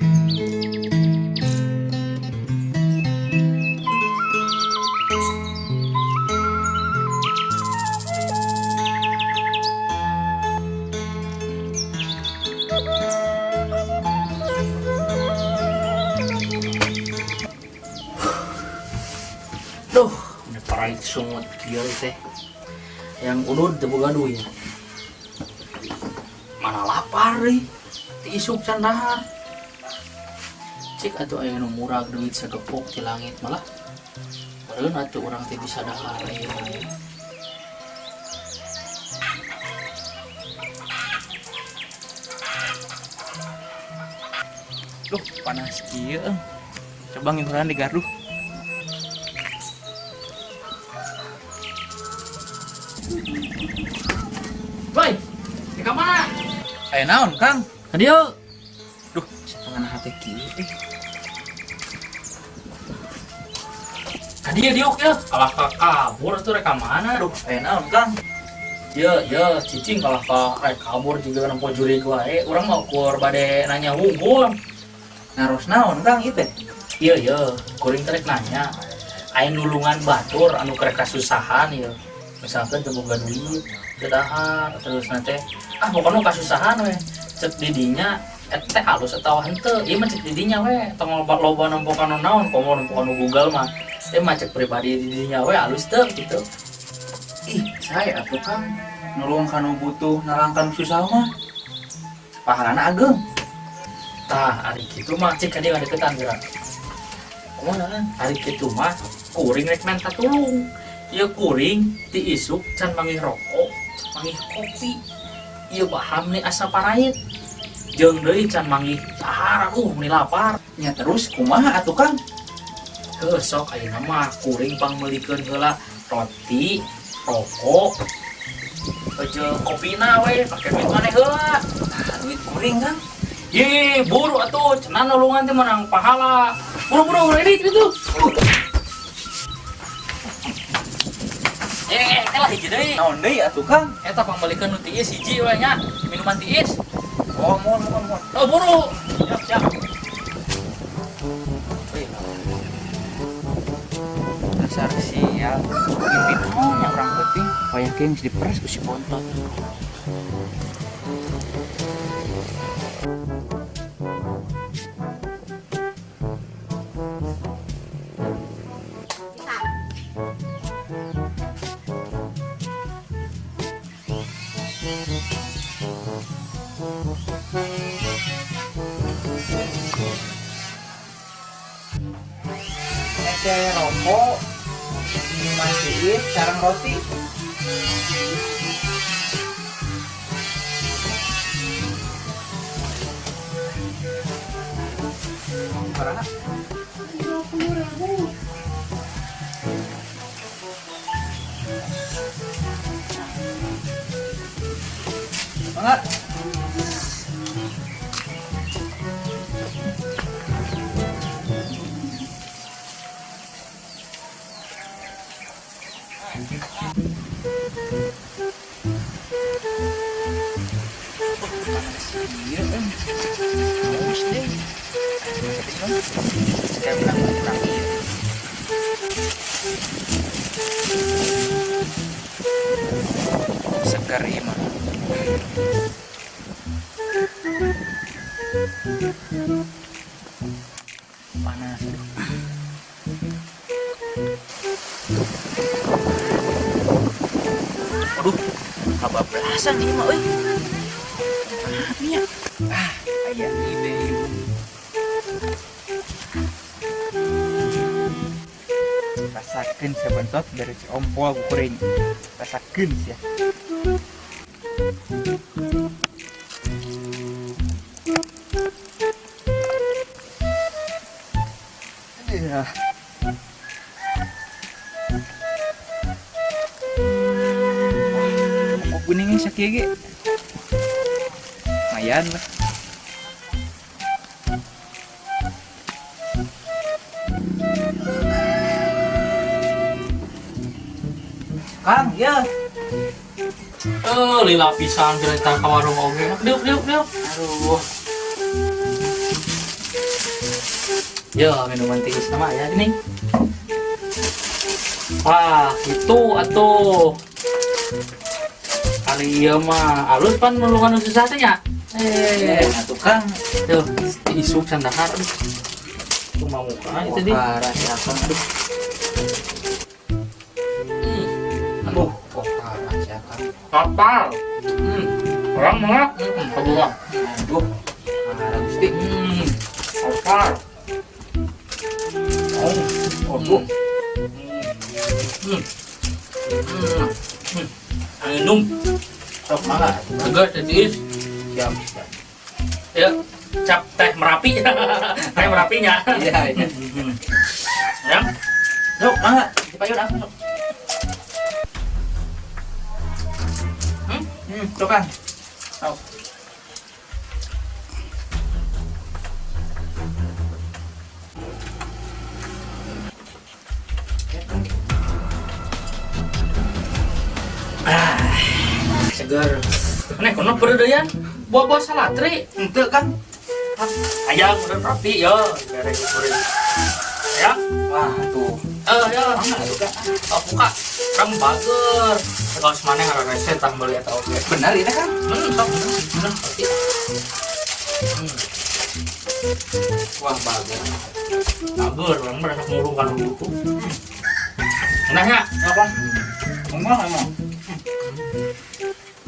Duh, udah parah sungut kieu teh. Yang udud teu boga duit. Mana lapar euy. Ti isuk can dahar. Cik atuh aya nu murag duit sagepok ti langit malah. Meureun atuh urang teh bisa dahar aya. Duh, panas kieu. Coba ngikuran di gaduh. Boy, di kamana? Aya naon, Kang? Ka dieu. Duh, setengah hati kieu. Ka dieu diuk ya. Kalah ka kabur tuh rek ka mana? Duh, aya naon, Kang? Ya, cicing kalah ka rek kabur juga nempo jurig wae. Urang mah ukur bade nanya hungkul. Ngaros naon, Kang, ieu teh? Iya, kuring terek nanya. Aya nulungan batur anu kerek kasusahan ya. Misalkan teu boga duit, teu dahar, terus nanti pokoknya kasusahan we. Cek didinya teh halus atawa henteu. Ieu mah cek didinya we, tong loba nempokan naon, komo nempokan Google mah. Teh mah cek pribadi didinya we halus teu gitu. Ih, saya atuh, Kang. Nulung kanu butuh nalangkan susah mah. Pahalana ageng. Tah, ari kitu mah cek ka dia ngadeukeutan geura. Kumaha? Ari kitu mah kuring rek minta tulung. Ieu kuring ti isuk can mangih rokok, can mangih kopi. Ieu paham nih asa paraet. Jeung deui can mangih dahar meni lapar. Nya terus kumaha atuh, Kang? Heuh sok ayeuna mah kuring pangmeulikeun heula roti, rokok, jeung kopina we, pake duit maneh heula. Duit kuring, Kang. Ye, buru atuh, cenah nulungan teh menang pahala. Buru-buru ready gitu. Lah hiji deui. Naon deui atuh, Kang? Eta pangbalikeun nu tiis hiji we nya, minuman tiis. Oh, mohon. Oh, buru. Siap. Dasar sial. Mimpi naon yang orang penting wayah geus diperes ku si bontot. Ece rokok, minuman tiis, sareng roti. Berapa? 20.000. Banget. Iya, bagus deh. Kayak menang iya. Segar mah. Panas. Aduh, bablasan ieu mah euy. Nya. Aya ide. Rasakeun sabentot dari si ompol ku kuring. Rasakeun sia. Ya. Kok kuningnya sakieu ge? Lumayan lah. Kang, ya. Lila pisan cerita ka warung oge. Diuk. Aduh. Yo, minuman tiis nama ya gini. Wah, itu atuh. Ari ieu mah alus pan nulungan susah teh nya. Atuh Kang. Tuh, isuk sandahar. Tuh mau muka itu di. Parah ya Kang. Aduh, kok parah ya Kang. Kapal. Orang mana? Kedua. Aduh, parah Gusti. Kapal. Aduh. Minum. Sok mangga. Segar tiis. Siap. Ya, cap teh Merapi. Teh Merapinya. Iya, iya. Ya. Sok mangga. Dipayun aku. Sok Kang. Sok. Segar. Nih, kono peredayan. Buah-buah salatri. Henteu Kang. Ayam udah rapi ya. Gara gitu. Ya. Wah, tuh. Ya. Mangga tuh Kang. Buka. Kamu bager. Kalau semana ngarang rese tang beli atau oke. Benar ini Kang. Sok bener. Pasti. Wah, bagus. Bager, orang merasa ngurung kan gitu. Nah ya, Ya Kang. Enggak emang.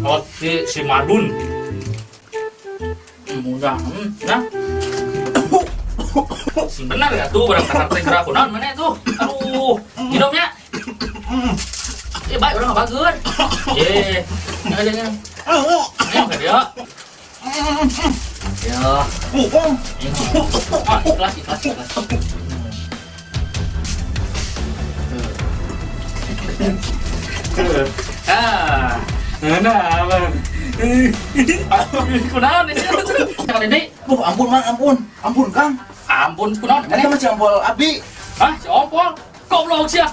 oh si Madun. Mudah, nah. Benar ya tuh barang kasar teh gerak kunaon mana tuh. Aduh, minumnya. Baik orang nggak bager. Aja. Ayo ke dia. Ya. Ikhlas. Nah, bang. Kunaon ini? Kali ini, Ampun man, ampun Kang. ampun kunaon. Ini mah campol abi. Hah, si Ompol? Goblok sih.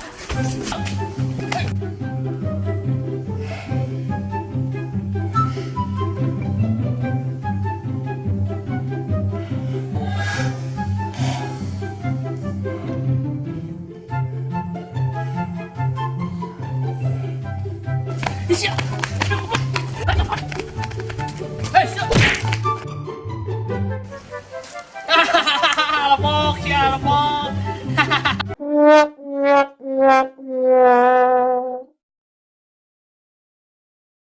Siap.